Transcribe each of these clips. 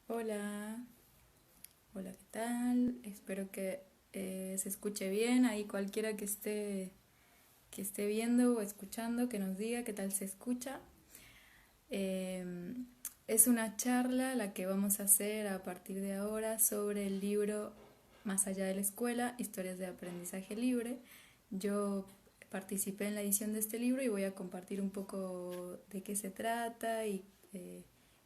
Hola, hola, ¿qué tal? Espero que se escuche bien. Ahí cualquiera que esté viendo o escuchando, que nos diga qué tal se escucha. Eh, es una charla la que vamos a hacer a partir de ahora sobre el libro Más allá de la escuela, historias de aprendizaje libre. Yo participé en la edición de este libro y voy a compartir un poco de qué se trata y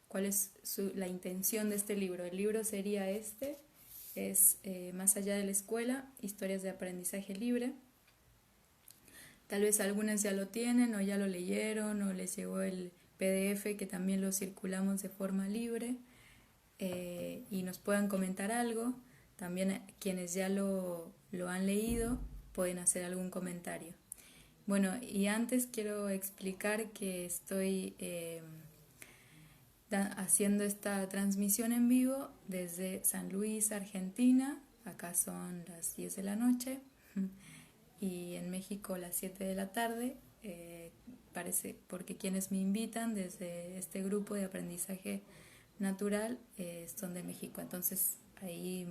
cuál es la intención de este libro. El libro sería es Más allá de la escuela, historias de aprendizaje libre. Tal vez algunas ya lo tienen o ya lo leyeron o les llegó el PDF que también lo circulamos de forma libre y nos puedan comentar algo. También quienes ya lo han leído pueden hacer algún comentario. Bueno, y antes quiero explicar que estoy haciendo esta transmisión en vivo desde San Luis, Argentina. Acá son las 10 de la noche y en México las 7 de la tarde. Parece porque quienes me invitan desde este grupo de aprendizaje natural son de México. Entonces ahí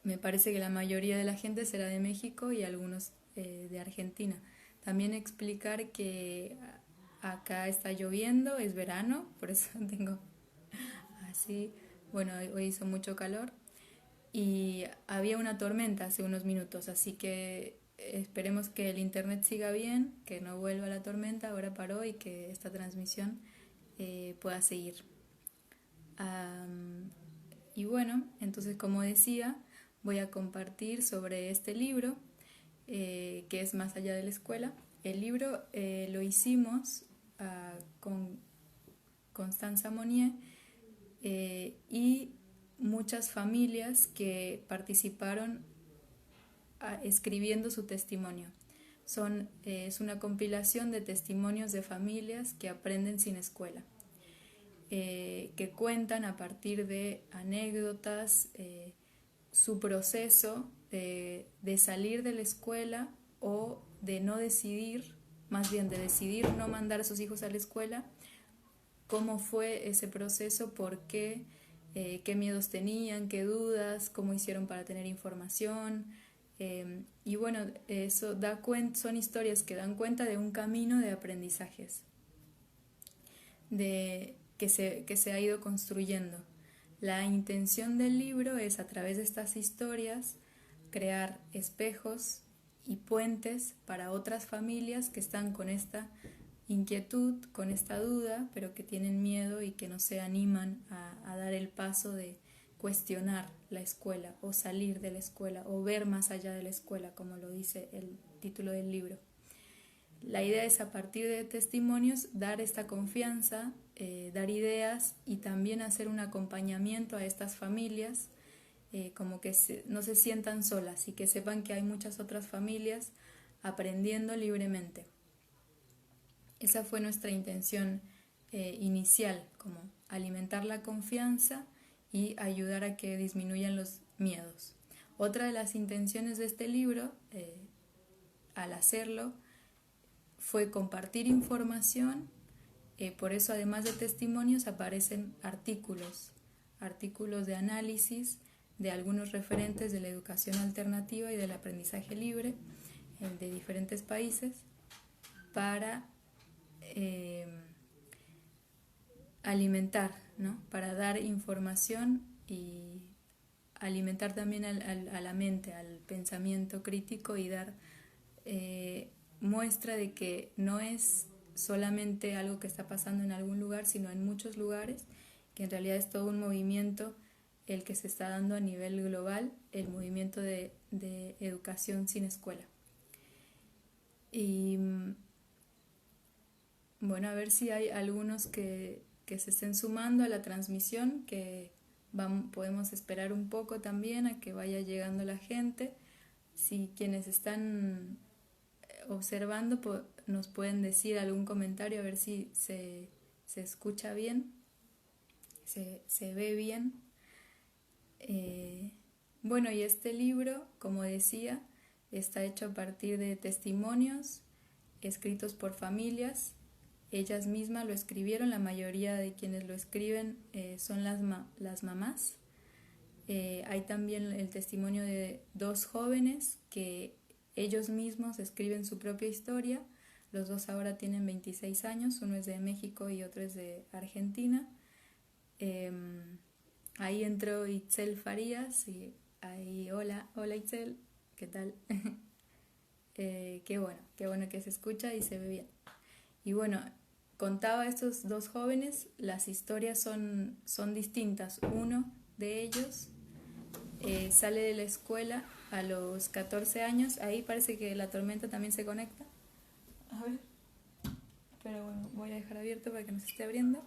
me parece que la mayoría de la gente será de México y algunos de Argentina. También explicar que acá está lloviendo, es verano, por eso tengo así, bueno, hoy hizo mucho calor y había una tormenta hace unos minutos, así que esperemos que el internet siga bien, que no vuelva la tormenta, ahora paró y que esta transmisión pueda seguir. Y bueno, entonces como decía, voy a compartir sobre este libro que es Más allá de la escuela. El libro lo hicimos con Constanza Monnier y muchas familias que participaron escribiendo su testimonio. Es una compilación de testimonios de familias que aprenden sin escuela, que cuentan a partir de anécdotas su proceso de salir de la escuela o de no decidir, más bien de decidir no mandar a sus hijos a la escuela, cómo fue ese proceso, por qué, qué miedos tenían, qué dudas, cómo hicieron para tener información. Y bueno, eso son historias que dan cuenta de un camino de aprendizajes que se ha ido construyendo. La intención del libro es, a través de estas historias, crear espejos y puentes para otras familias que están con esta inquietud, con esta duda, pero que tienen miedo y que no se animan a dar el paso de cuestionar la escuela o salir de la escuela o ver más allá de la escuela, como lo dice el título del libro. La idea es, a partir de testimonios, dar esta confianza, dar ideas y también hacer un acompañamiento a estas familias, como que no se sientan solas y que sepan que hay muchas otras familias aprendiendo libremente. Esa fue nuestra intención inicial, como alimentar la confianza y ayudar a que disminuyan los miedos. Otra de las intenciones de este libro, al hacerlo, fue compartir información. Por eso, además de testimonios, aparecen artículos de análisis de algunos referentes de la educación alternativa y del aprendizaje libre de diferentes países para alimentar, ¿no? Para dar información y alimentar también a la mente, al pensamiento crítico y dar muestra de que no es solamente algo que está pasando en algún lugar, sino en muchos lugares, que en realidad es todo un movimiento el que se está dando a nivel global, el movimiento de educación sin escuela. Y bueno, a ver si hay algunos que se estén sumando a la transmisión, que podemos esperar un poco también a que vaya llegando la gente. Si quienes están observando nos pueden decir algún comentario, a ver si se escucha bien, se ve bien. Bueno, y este libro, como decía, está hecho a partir de testimonios escritos por familias ellas mismas lo escribieron. La mayoría de quienes lo escriben son las mamás. Hay también el testimonio de 2 jóvenes que ellos mismos escriben su propia historia. Los 2 ahora tienen 26 años, uno es de México y otro es de Argentina. Ahí entró Itzel Farías y ahí, hola Itzel, ¿qué tal? Qué bueno que se escucha y se ve bien. Y bueno, contaba a estos 2 jóvenes, las historias son distintas. Uno de ellos sale de la escuela a los 14 años, ahí parece que la tormenta también se conecta. A ver, pero bueno, voy a dejar abierto para que no se esté abriendo.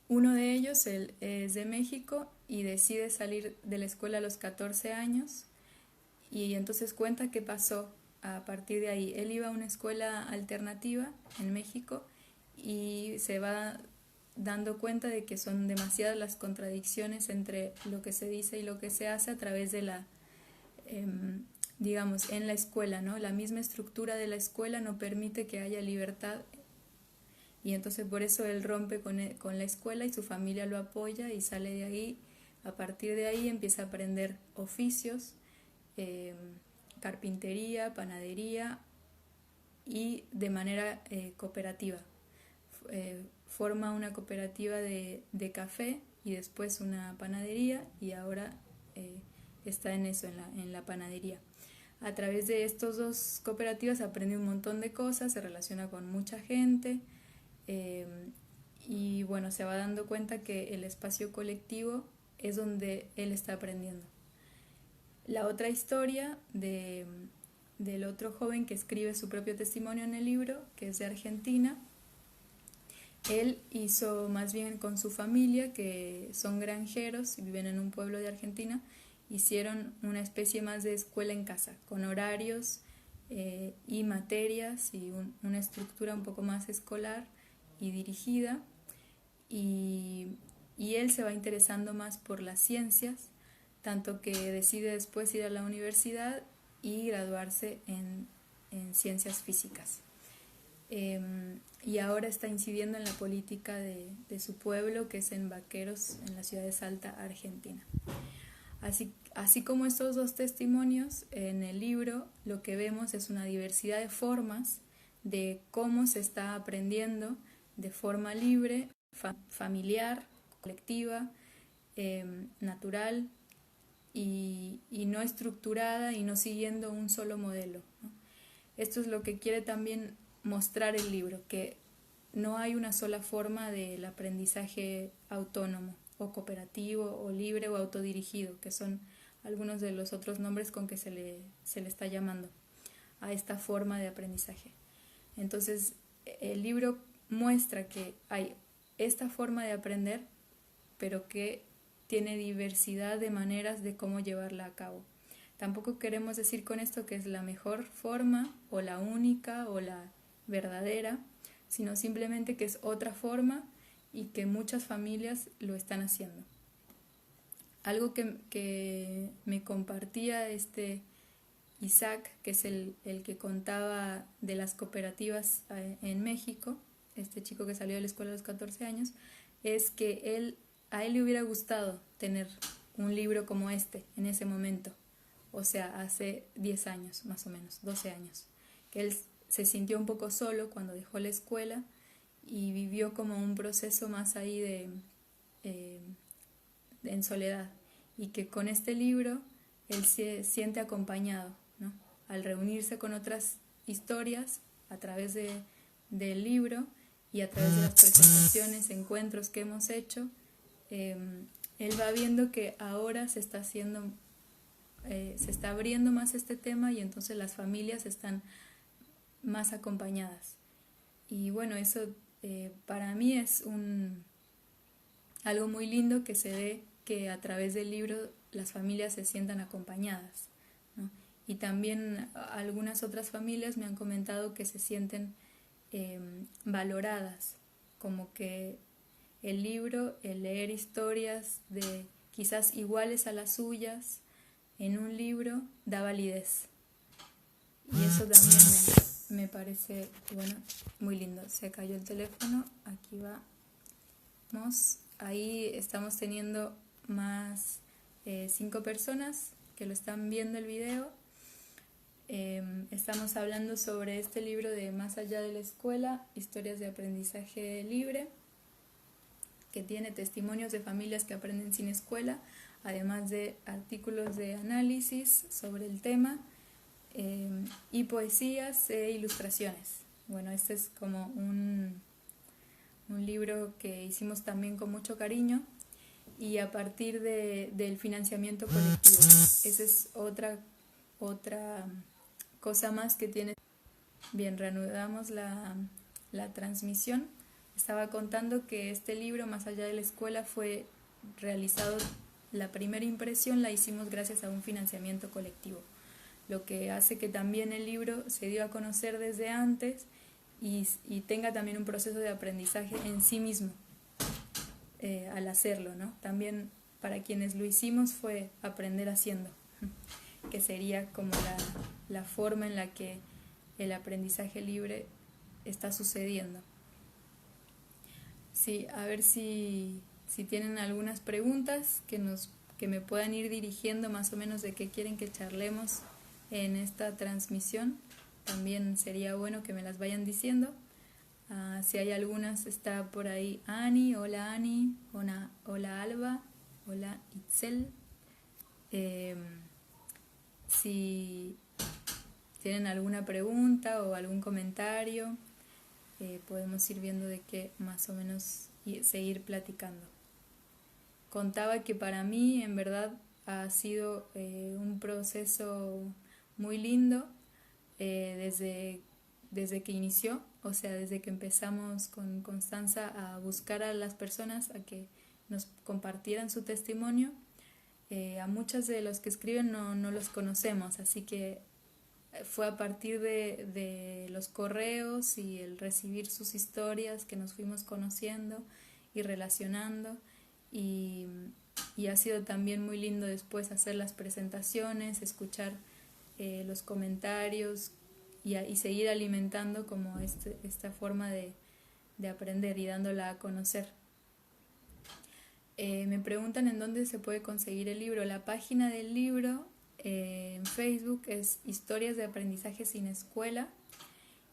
Uno de ellos es de México y decide salir de la escuela a los 14 años y entonces cuenta qué pasó a partir de ahí. Él iba a una escuela alternativa en México y se va dando cuenta de que son demasiadas las contradicciones entre lo que se dice y lo que se hace a través de la, digamos, en la escuela, ¿no? La misma estructura de la escuela no permite que haya libertad y entonces por eso él rompe con la escuela y su familia lo apoya y sale de ahí. A partir de ahí empieza a aprender oficios, carpintería, panadería y de manera cooperativa. Forma una cooperativa de café y después una panadería y ahora está en eso, en la panadería. A través de estos 2 cooperativas aprende un montón de cosas, se relaciona con mucha gente y bueno, se va dando cuenta que el espacio colectivo es donde él está aprendiendo. La otra historia del otro joven que escribe su propio testimonio en el libro, que es de Argentina. Él hizo más bien con su familia, que son granjeros y viven en un pueblo de Argentina, hicieron una especie más de escuela en casa, con horarios y materias y una estructura un poco más escolar y dirigida. Y él se va interesando más por las ciencias, tanto que decide después ir a la universidad y graduarse en ciencias físicas. Y ahora está incidiendo en la política de su pueblo, que es en Vaqueros, en la ciudad de Salta, Argentina. Así como estos 2 testimonios, en el libro lo que vemos es una diversidad de formas de cómo se está aprendiendo de forma libre, familiar, colectiva, natural y no estructurada y no siguiendo un solo modelo, ¿no? Esto es lo que quiere también mostrar el libro, que no hay una sola forma del aprendizaje autónomo o cooperativo o libre o autodirigido, que son algunos de los otros nombres con que se le está llamando a esta forma de aprendizaje. Entonces, el libro muestra que hay esta forma de aprender, pero que tiene diversidad de maneras de cómo llevarla a cabo. Tampoco queremos decir con esto que es la mejor forma o la única o la verdadera, sino simplemente que es otra forma y que muchas familias lo están haciendo. Algo que me compartía Isaac, que es el que contaba de las cooperativas en México, este chico que salió de la escuela a los 14 años, es que a él le hubiera gustado tener un libro como este en ese momento, o sea, hace 10 años más o menos, 12 años, que él se sintió un poco solo cuando dejó la escuela y vivió como un proceso más ahí en soledad, y que con este libro él se siente acompañado, ¿no? Al reunirse con otras historias a través del libro y a través de las presentaciones, encuentros que hemos hecho, él va viendo que ahora se está abriendo más este tema y entonces las familias están más acompañadas. Y bueno, eso para mí es algo muy lindo, que se ve que a través del libro las familias se sientan acompañadas, ¿no? Y también algunas otras familias me han comentado que se sienten valoradas, como que el libro, el leer historias de quizás iguales a las suyas en un libro, da validez. Y eso también me parece, bueno, muy lindo. Se cayó el teléfono, aquí vamos. Ahí estamos teniendo más 5 personas que lo están viendo el video. Estamos hablando sobre este libro de Más allá de la escuela, historias de aprendizaje libre, que tiene testimonios de familias que aprenden sin escuela, además de artículos de análisis sobre el tema, y poesías e ilustraciones. Bueno, este es como un libro que hicimos también con mucho cariño y a partir del financiamiento colectivo. Esa es otra cosa más que tiene. Bien, reanudamos la transmisión. Estaba contando que este libro, Más allá de la escuela, fue realizado, la primera impresión la hicimos gracias a un financiamiento colectivo, lo que hace que también el libro se dio a conocer desde antes y tenga también un proceso de aprendizaje en sí mismo al hacerlo, ¿no? También para quienes lo hicimos fue aprender haciendo, que sería como la forma en la que el aprendizaje libre está sucediendo. Sí, a ver si tienen algunas preguntas que me puedan ir dirigiendo más o menos de qué quieren que charlemos en esta transmisión. También sería bueno que me las vayan diciendo. Si hay algunas, está por ahí Ani, hola hola Alba, hola Itzel. Si tienen alguna pregunta o algún comentario, podemos ir viendo de qué más o menos seguir platicando. Contaba que para mí en verdad ha sido un proceso muy lindo desde que inició, o sea, desde que empezamos con Constanza a buscar a las personas a que nos compartieran su testimonio. A muchos de los que escriben no los conocemos, así que fue a partir de los correos y el recibir sus historias que nos fuimos conociendo y relacionando, y ha sido también muy lindo después hacer las presentaciones, escuchar los comentarios y seguir alimentando como esta forma de aprender y dándola a conocer. Me preguntan en dónde se puede conseguir el libro. La página del libro en Facebook es Historias de Aprendizaje sin Escuela,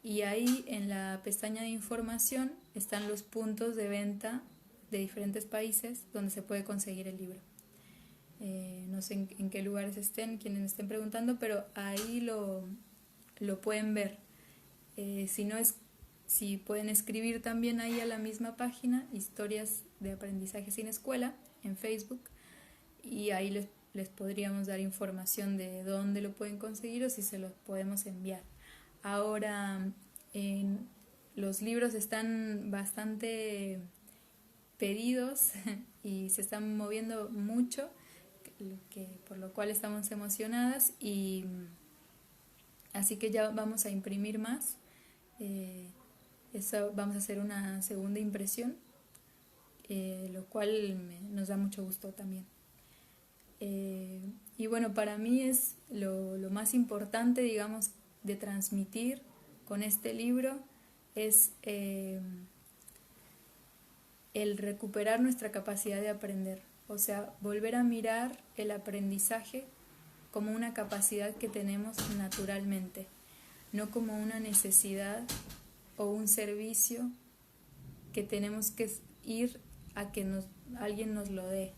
y ahí en la pestaña de información están los puntos de venta de diferentes países donde se puede conseguir el libro. No sé en qué lugares estén, quienes me estén preguntando, pero ahí lo pueden ver. Si pueden escribir también ahí a la misma página, Historias de Aprendizaje sin Escuela, en Facebook, y ahí les podríamos dar información de dónde lo pueden conseguir o si se los podemos enviar. Ahora, los libros están bastante pedidos y se están moviendo mucho, por lo cual estamos emocionadas, y así que ya vamos a imprimir más. Vamos a hacer una segunda impresión, lo cual nos da mucho gusto también. Y bueno, para mí es lo más importante, digamos, de transmitir con este libro es el recuperar nuestra capacidad de aprender, o sea, volver a mirar el aprendizaje como una capacidad que tenemos naturalmente, no como una necesidad o un servicio que tenemos que ir a que alguien nos lo dé,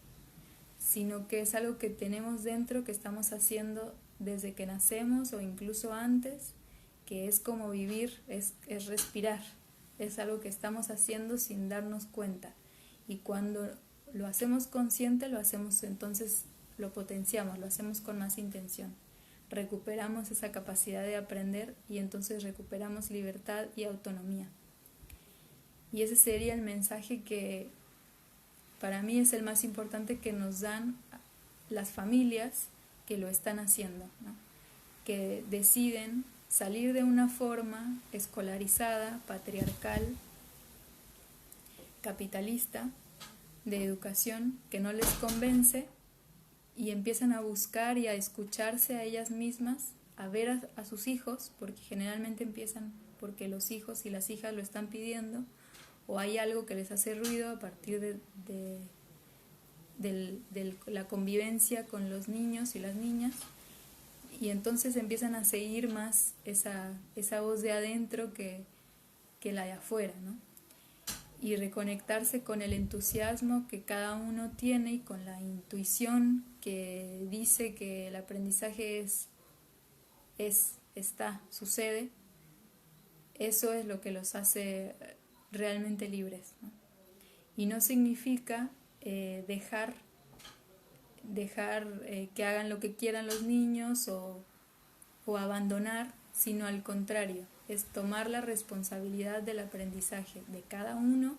sino que es algo que tenemos dentro, que estamos haciendo desde que nacemos o incluso antes, que es como vivir, es respirar, es algo que estamos haciendo sin darnos cuenta, y cuando lo hacemos consciente, entonces lo potenciamos, lo hacemos con más intención, recuperamos esa capacidad de aprender y entonces recuperamos libertad y autonomía. Y ese sería el mensaje que para mí es el más importante que nos dan las familias que lo están haciendo, ¿no? Que deciden salir de una forma escolarizada, patriarcal, capitalista, de educación que no les convence, y empiezan a buscar y a escucharse a ellas mismas, a ver a sus hijos, porque generalmente empiezan porque los hijos y las hijas lo están pidiendo, o hay algo que les hace ruido a partir de la convivencia con los niños y las niñas, y entonces empiezan a seguir más esa voz de adentro que la de afuera, ¿no? Y reconectarse con el entusiasmo que cada uno tiene y con la intuición que dice que el aprendizaje está, sucede. Eso es lo que los hace realmente libres, ¿no? Y no significa dejar que hagan lo que quieran los niños o abandonar, sino al contrario, es tomar la responsabilidad del aprendizaje de cada uno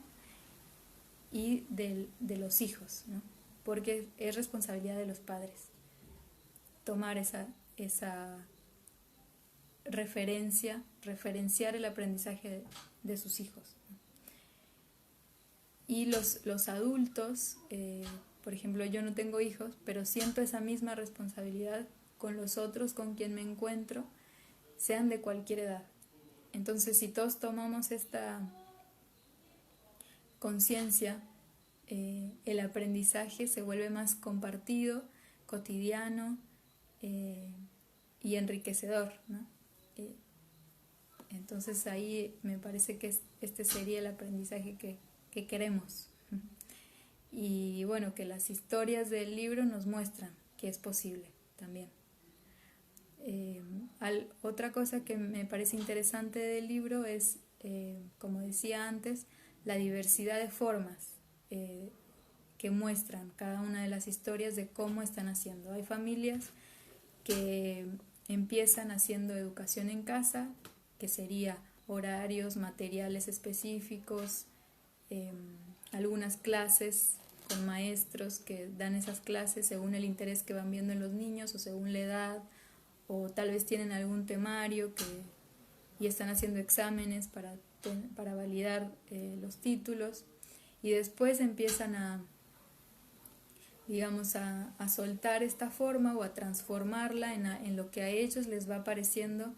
y de los hijos, ¿no? Porque es responsabilidad de los padres tomar esa referenciar el aprendizaje de sus hijos, ¿no? Y los adultos, por ejemplo, yo no tengo hijos, pero siento esa misma responsabilidad con los otros con quien me encuentro, sean de cualquier edad. Entonces, si todos tomamos esta conciencia, el aprendizaje se vuelve más compartido, cotidiano y enriquecedor, ¿no? Entonces ahí me parece que este sería el aprendizaje que queremos. Y bueno, que las historias del libro nos muestran que es posible también. Otra cosa que me parece interesante del libro es, como decía antes, la diversidad de formas que muestran cada una de las historias de cómo están haciendo. Hay familias que empiezan haciendo educación en casa, que sería horarios, materiales específicos, algunas clases con maestros que dan esas clases según el interés que van viendo en los niños o según la edad, o tal vez tienen algún temario y están haciendo exámenes para validar los títulos, y después empiezan a soltar esta forma o a transformarla en lo que a ellos les va pareciendo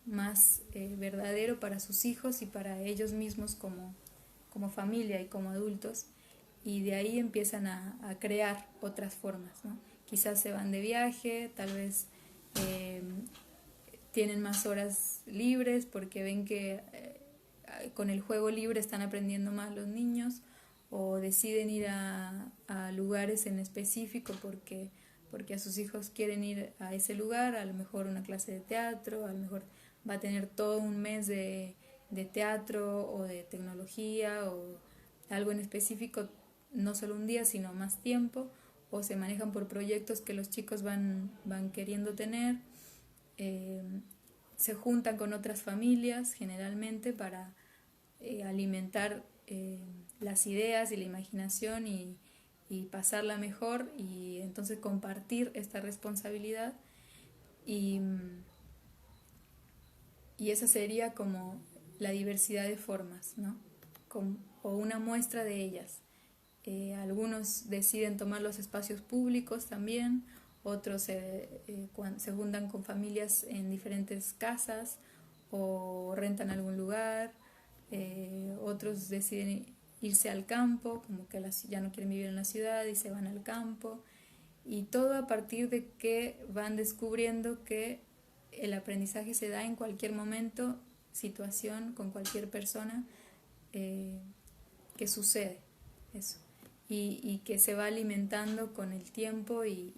más verdadero para sus hijos y para ellos mismos como familia y como adultos, y de ahí empiezan a crear otras formas, ¿no? Quizás se van de viaje, tal vez tienen más horas libres porque ven que con el juego libre están aprendiendo más los niños, o deciden ir a lugares en específico porque a sus hijos quieren ir a ese lugar, a lo mejor una clase de teatro, a lo mejor va a tener todo un mes de teatro o de tecnología o algo en específico, no solo un día sino más tiempo, o se manejan por proyectos que los chicos van queriendo tener. Se juntan con otras familias generalmente para alimentar las ideas y la imaginación y pasarla mejor, y entonces compartir esta responsabilidad, y esa sería como la diversidad de formas, ¿no? O una muestra de ellas. Algunos deciden tomar los espacios públicos también, otros se juntan con familias en diferentes casas o rentan algún lugar, otros deciden irse al campo, como que ya no quieren vivir en la ciudad y se van al campo, y todo a partir de que van descubriendo que el aprendizaje se da en cualquier momento, situación, con cualquier persona, que sucede eso. Y que se va alimentando con el tiempo y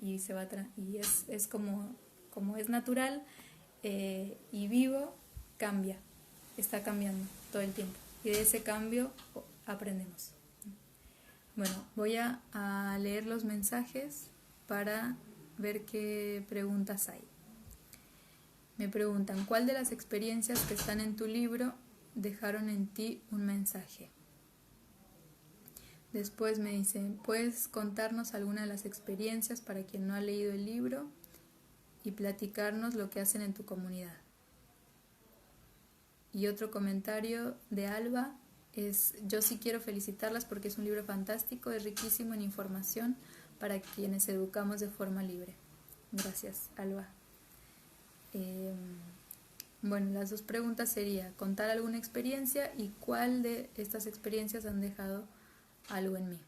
es como es natural y vivo, cambia, está cambiando todo el tiempo, y de ese cambio aprendemos. Bueno, voy a leer los mensajes para ver qué preguntas hay. Me preguntan: ¿cuál de las experiencias que están en tu libro dejaron en ti un mensaje? Después me dicen: ¿puedes contarnos alguna de las experiencias para quien no ha leído el libro y platicarnos lo que hacen en tu comunidad? Y otro comentario de Alba es: yo sí quiero felicitarlas porque es un libro fantástico, es riquísimo en información para quienes educamos de forma libre. Gracias, Alba. Eh, bueno, las dos preguntas sería contar alguna experiencia y cuál de estas experiencias han dejado algo en mí.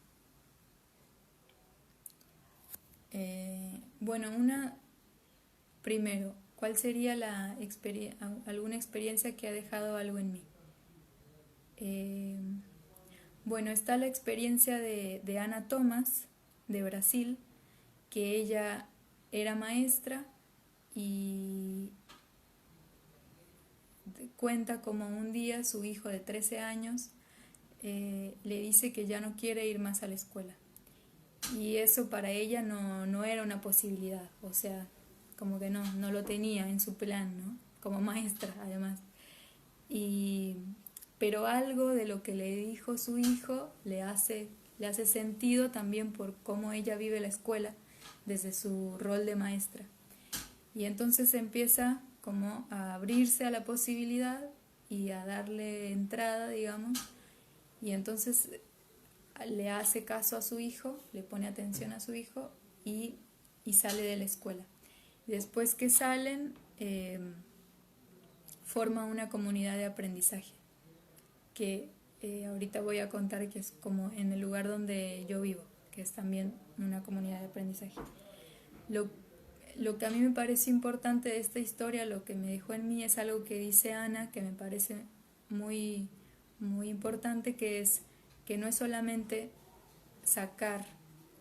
Bueno, primero, ¿cuál sería alguna experiencia que ha dejado algo en mí? Bueno, está la experiencia de Ana Thomas, de Brasil, que ella era maestra y cuenta como un día su hijo de 13 años le dice que ya no quiere ir más a la escuela. Y eso para ella no era una posibilidad, o sea, como que no lo tenía en su plan, ¿no? Como maestra, además. Pero algo de lo que le dijo su hijo le hace sentido también por cómo ella vive la escuela desde su rol de maestra. Y entonces empieza como a abrirse a la posibilidad y a darle entrada, digamos, y entonces le hace caso a su hijo, le pone atención a su hijo y sale de la escuela. Y después que salen, forma una comunidad de aprendizaje que ahorita voy a contar, que es como en el lugar donde yo vivo, que es también una comunidad de aprendizaje. Lo que a mí me parece importante de esta historia, lo que me dejó en mí, es algo que dice Ana, que me parece muy, muy importante, que es que no es solamente sacar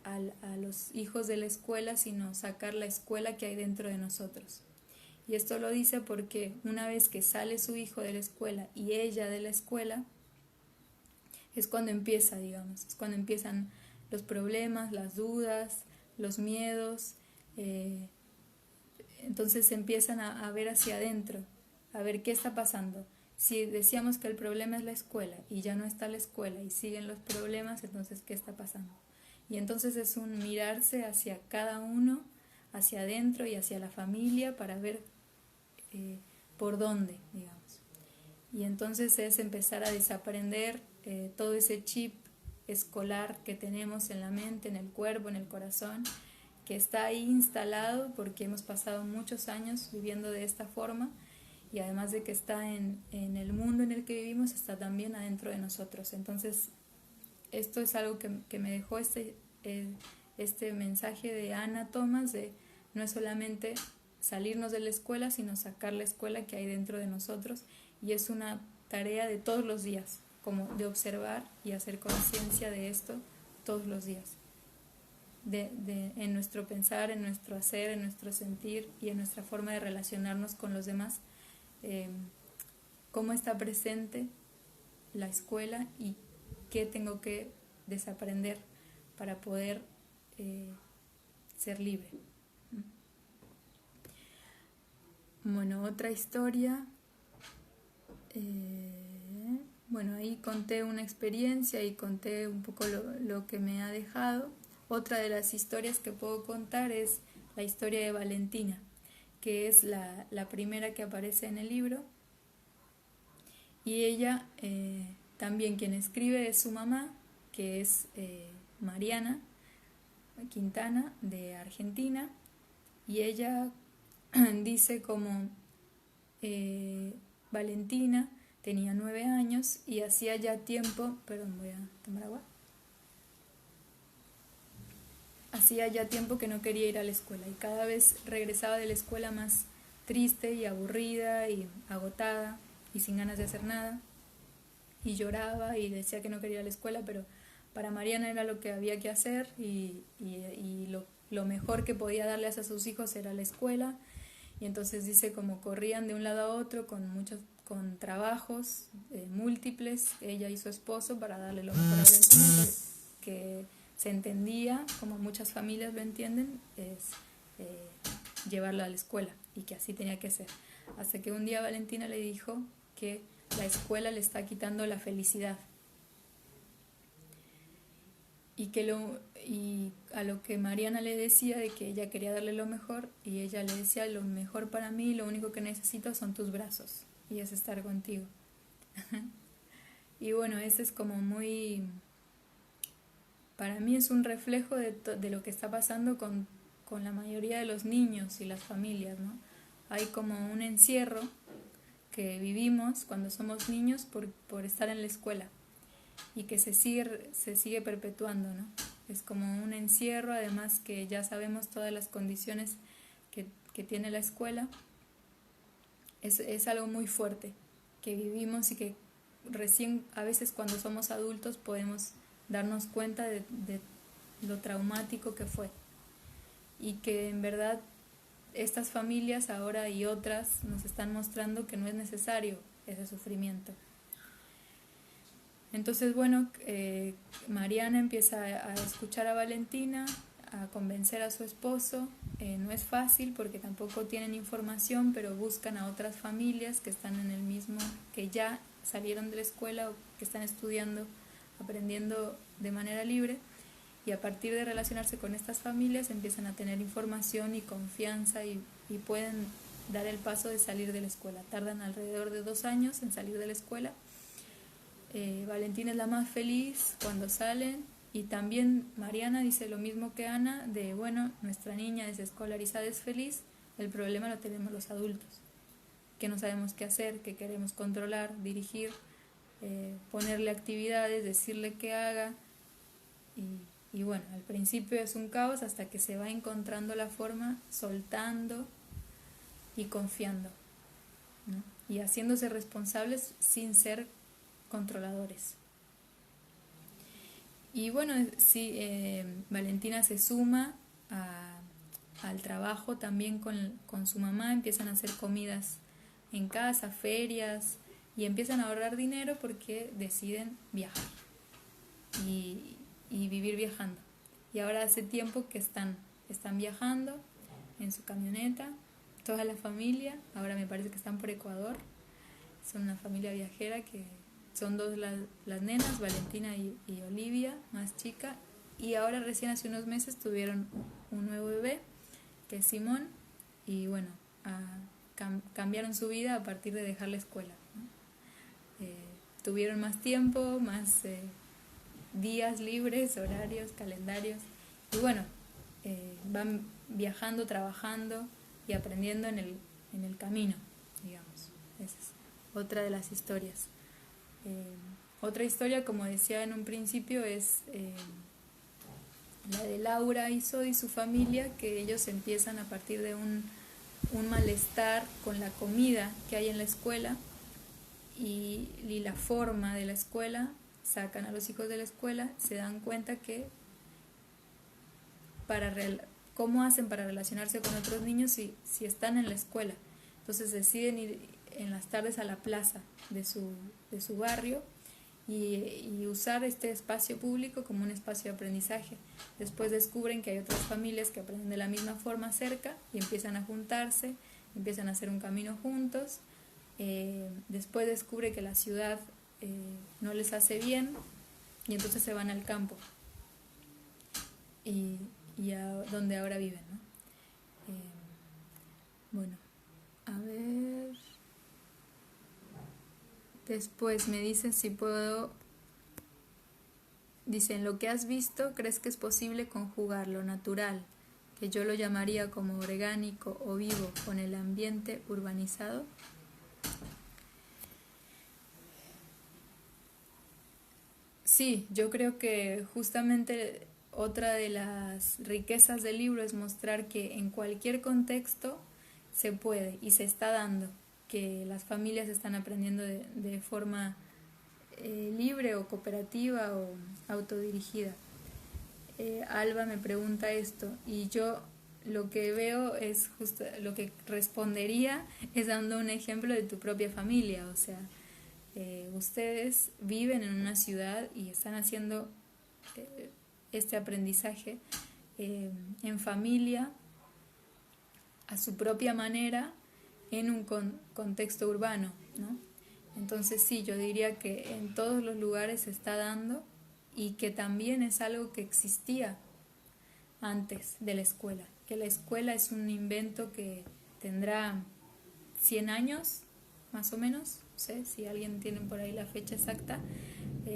a los hijos de la escuela, sino sacar la escuela que hay dentro de nosotros. Y esto lo dice porque una vez que sale su hijo de la escuela y ella de la escuela, es cuando empieza, digamos, es cuando empiezan los problemas, las dudas, los miedos. Entonces empiezan a ver hacia adentro, a ver qué está pasando. Si decíamos que el problema es la escuela y ya no está la escuela y siguen los problemas, entonces ¿qué está pasando? Y entonces es un mirarse hacia cada uno, hacia adentro y hacia la familia para ver por dónde, digamos. Y entonces es empezar a desaprender todo ese chip escolar que tenemos en la mente, en el cuerpo, en el corazón, que está ahí instalado porque hemos pasado muchos años viviendo de esta forma, y además de que está en el mundo en el que vivimos, está también adentro de nosotros. Entonces esto es algo que me dejó este mensaje de Ana Thomas, de no es solamente salirnos de la escuela, sino sacar la escuela que hay dentro de nosotros, y es una tarea de todos los días, como de observar y hacer conciencia de esto todos los días, en nuestro pensar, en nuestro hacer, en nuestro sentir y en nuestra forma de relacionarnos con los demás, cómo está presente la escuela y qué tengo que desaprender para poder ser libre. Bueno, otra historia. Bueno, ahí conté una experiencia y conté un poco lo que me ha dejado. Otra de las historias que puedo contar es la historia de Valentina, que es la primera que aparece en el libro. Y ella, también quien escribe es su mamá, que es Mariana Quintana, de Argentina. Y ella dice como Valentina tenía 9 años y hacía ya tiempo, perdón, voy a tomar agua. Hacía ya tiempo que no quería ir a la escuela y cada vez regresaba de la escuela más triste y aburrida y agotada y sin ganas de hacer nada, y lloraba y decía que no quería ir a la escuela, pero para Mariana era lo que había que hacer, y lo mejor que podía darles a sus hijos era la escuela. Y entonces dice como corrían de un lado a otro con trabajos múltiples, ella y su esposo, para darle lo mejor a Valentina, que se entendía, como muchas familias lo entienden, es llevarla a la escuela, y que así tenía que ser. Hasta que un día Valentina le dijo que la escuela le está quitando la felicidad, y a lo que Mariana le decía de que ella quería darle lo mejor, y ella le decía: lo mejor para mí, lo único que necesito son tus brazos y es estar contigo. Y bueno, ese es como muy, para mí es un reflejo de lo que está pasando con la mayoría de los niños y las familias, ¿no? hay como un encierro que vivimos cuando somos niños por estar en la escuela y que se sigue perpetuando, ¿no? Es como un encierro, además que ya sabemos todas las condiciones que tiene la escuela. Es algo muy fuerte que vivimos y que recién a veces cuando somos adultos podemos darnos cuenta de lo traumático que fue, y que en verdad estas familias ahora y otras nos están mostrando que no es necesario ese sufrimiento. Entonces, bueno, Mariana empieza a escuchar a Valentina, a convencer a su esposo. No es fácil porque tampoco tienen información, pero buscan a otras familias que están en el mismo, que ya salieron de la escuela o que están estudiando, aprendiendo de manera libre, y a partir de relacionarse con estas familias empiezan a tener información y confianza y pueden dar el paso de salir de la escuela. Tardan alrededor de 2 años en salir de la escuela. Valentina es la más feliz cuando salen, y también Mariana dice lo mismo que Ana, de bueno, nuestra niña desescolarizada es feliz, el problema lo tenemos los adultos, que no sabemos qué hacer, que queremos controlar, dirigir, ponerle actividades, decirle qué haga, y bueno, al principio es un caos hasta que se va encontrando la forma, soltando y confiando, ¿no? Y haciéndose responsables sin ser controladores. Y bueno, sí, Valentina se suma al trabajo también con su mamá, empiezan a hacer comidas en casa, ferias, y empiezan a ahorrar dinero porque deciden viajar y vivir viajando. Y ahora hace tiempo que están viajando en su camioneta, toda la familia. Ahora me parece que están por Ecuador. Son una familia viajera que son 2 las nenas, Valentina y Olivia, más chica. Y ahora recién hace unos meses tuvieron un nuevo bebé, que es Simón. Y bueno, cambiaron su vida a partir de dejar la escuela, ¿no? Tuvieron más tiempo, más días libres, horarios, calendarios. Y bueno, van viajando, trabajando y aprendiendo en el camino, digamos. Esa es otra de las historias. Otra historia, como decía en un principio, es la de Laura y Sodi y su familia, que ellos empiezan a partir de un malestar con la comida que hay en la escuela y la forma de la escuela. Sacan a los hijos de la escuela, se dan cuenta que cómo hacen para relacionarse con otros niños si están en la escuela. Entonces deciden ir en las tardes a la plaza de su barrio y usar este espacio público como un espacio de aprendizaje. Después descubren que hay otras familias que aprenden de la misma forma cerca y empiezan a juntarse, empiezan a hacer un camino juntos. Después descubre que la ciudad no les hace bien y entonces se van al campo y a donde ahora viven, ¿no? Bueno, a ver, después me dicen si puedo. Dicen, lo que has visto, ¿crees que es posible conjugar lo natural, que yo lo llamaría como orgánico o vivo, con el ambiente urbanizado? Sí, yo creo que justamente otra de las riquezas del libro es mostrar que en cualquier contexto se puede y se está dando, que las familias están aprendiendo de forma libre o cooperativa o autodirigida. Alba me pregunta esto y yo lo que veo es justo lo que respondería es dando un ejemplo de tu propia familia, o sea, ustedes viven en una ciudad y están haciendo este aprendizaje en familia, a su propia manera, en un contexto urbano, ¿no? Entonces sí, yo diría que en todos los lugares se está dando y que también es algo que existía antes de la escuela, que la escuela es un invento que tendrá 100 años, más o menos, no sé si alguien tiene por ahí la fecha exacta,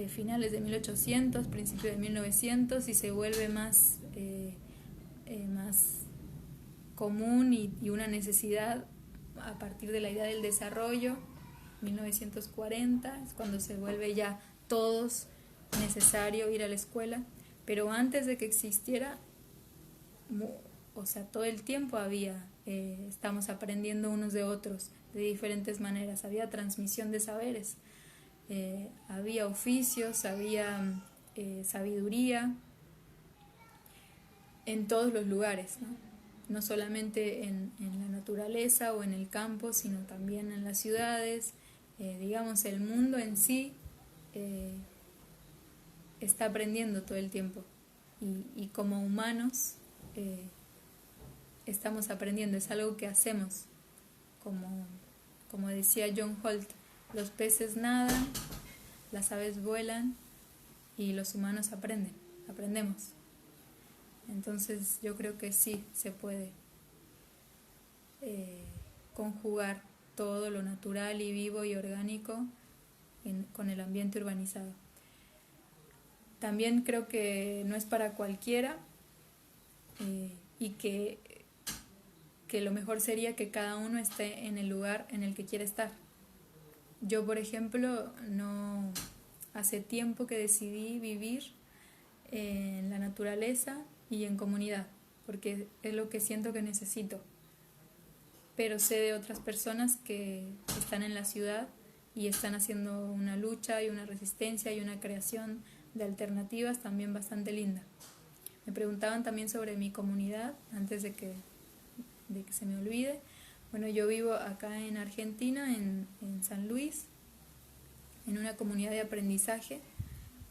finales de 1800, principios de 1900, y se vuelve más común y una necesidad a partir de la idea del desarrollo, 1940, es cuando se vuelve ya todos necesario ir a la escuela, pero antes de que existiera, o sea, todo el tiempo estamos aprendiendo unos de otros de diferentes maneras, había transmisión de saberes, había oficios, había sabiduría en todos los lugares, ¿no? No solamente en la naturaleza o en el campo, sino también en las ciudades. Digamos, el mundo en sí está aprendiendo todo el tiempo, y como humanos estamos aprendiendo, es algo que hacemos, como decía John Holt, los peces nadan, las aves vuelan y los humanos aprendemos. Entonces yo creo que sí se puede conjugar todo lo natural y vivo y orgánico con el ambiente urbanizado. También creo que no es para cualquiera, y que lo mejor sería que cada uno esté en el lugar en el que quiere estar. Yo, por ejemplo, hace tiempo que decidí vivir en la naturaleza y en comunidad, porque es lo que siento que necesito. Pero sé de otras personas que están en la ciudad y están haciendo una lucha y una resistencia y una creación de alternativas también bastante linda. Me preguntaban también sobre mi comunidad, antes de que se me olvide. Bueno, yo vivo acá en Argentina, en San Luis, en una comunidad de aprendizaje.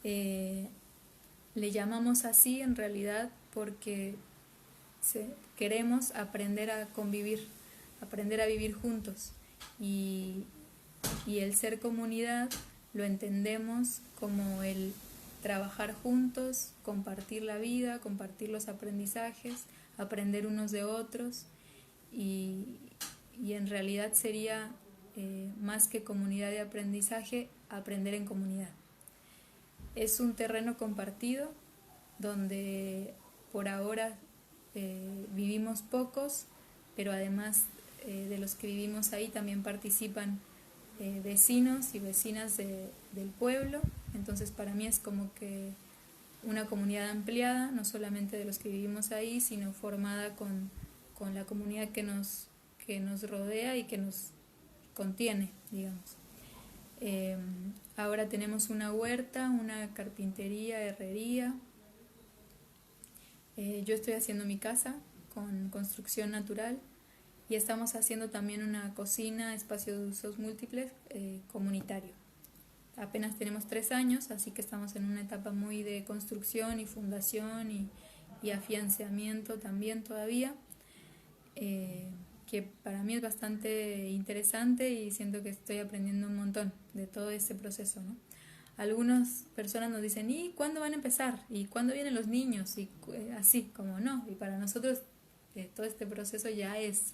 Le llamamos así en realidad porque queremos aprender a convivir, aprender a vivir juntos, y el ser comunidad lo entendemos como el trabajar juntos, compartir la vida, compartir los aprendizajes, aprender unos de otros, y en realidad sería más que comunidad de aprendizaje, aprender en comunidad. Es un terreno compartido donde por ahora vivimos pocos, pero además de los que vivimos ahí también participan vecinos y vecinas del pueblo. Entonces para mí es como que una comunidad ampliada, no solamente de los que vivimos ahí, sino formada con la comunidad que nos rodea y que nos contiene, digamos. Ahora tenemos una huerta, una carpintería, herrería. Yo estoy haciendo mi casa con construcción natural, y estamos haciendo también una cocina, espacio de usos múltiples, comunitario. Apenas tenemos 3 años, así que estamos en una etapa muy de construcción y fundación y afianzamiento también todavía, que para mí es bastante interesante, y siento que estoy aprendiendo un montón de todo este proceso, ¿no? Algunas personas nos dicen, ¿y cuándo van a empezar? ¿Y cuándo vienen los niños? Y así, como no. Y para nosotros todo este proceso ya es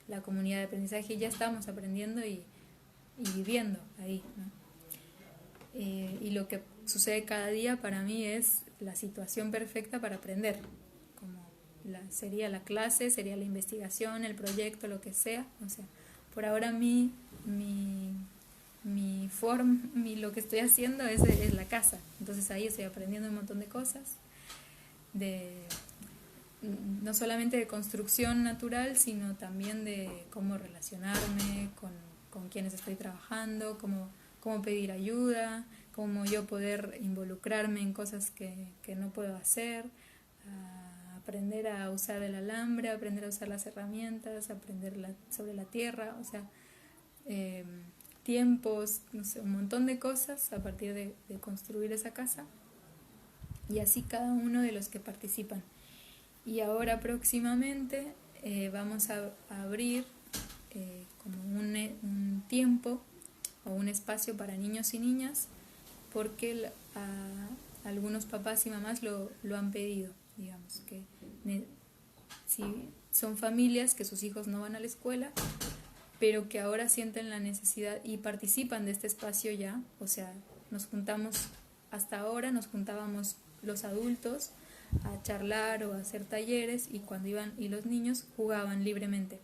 la comunidad de aprendizaje, y ya estamos aprendiendo y viviendo ahí, ¿no? Y lo que sucede cada día para mí es la situación perfecta para aprender, como sería la clase, sería la investigación, el proyecto, lo que sea. O sea, por ahora lo que estoy haciendo es la casa. Entonces ahí estoy aprendiendo un montón de cosas, no solamente de construcción natural, sino también de cómo relacionarme con quienes estoy trabajando, cómo pedir ayuda, cómo yo poder involucrarme en cosas que no puedo hacer, aprender a usar el alambre, aprender a usar las herramientas, aprender sobre la tierra, o sea, tiempos, no sé, un montón de cosas a partir de construir esa casa, y así cada uno de los que participan. Y ahora próximamente vamos a abrir como un tiempo o un espacio para niños y niñas, porque algunos papás y mamás lo han pedido, digamos, que si son familias que sus hijos no van a la escuela, pero que ahora sienten la necesidad y participan de este espacio ya. O sea, hasta ahora nos juntábamos los adultos a charlar o a hacer talleres, y cuando iban y los niños jugaban libremente.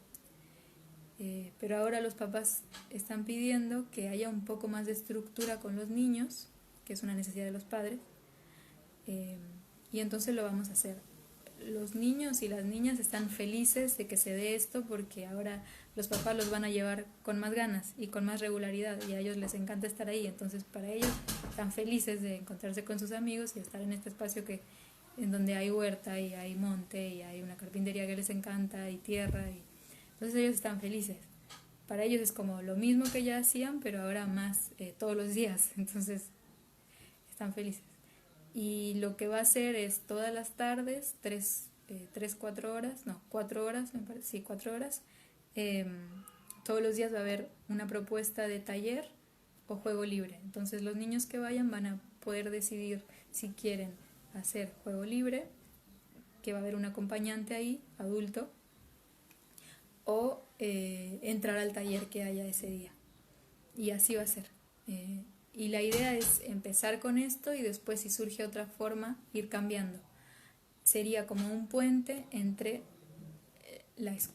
Pero ahora los papás están pidiendo que haya un poco más de estructura con los niños, que es una necesidad de los padres, y entonces lo vamos a hacer. Los niños y las niñas están felices de que se dé esto porque ahora los papás los van a llevar con más ganas y con más regularidad y a ellos les encanta estar ahí, entonces para ellos están felices de encontrarse con sus amigos y estar en este espacio en donde hay huerta y hay monte y hay una carpintería que les encanta y tierra y entonces ellos están felices. Para ellos es como lo mismo que ya hacían, pero ahora más todos los días, entonces están felices. Y lo que va a hacer es todas las tardes, 4 horas, no, 4 horas, me parece, sí, 4 horas, todos los días va a haber una propuesta de taller o juego libre. Entonces los niños que vayan van a poder decidir si quieren hacer juego libre, que va a haber un acompañante ahí, adulto, o entrar al taller que haya ese día. Y así va a ser. Y la idea es empezar con esto y después, si surge otra forma, ir cambiando. Sería como un puente entre la escuela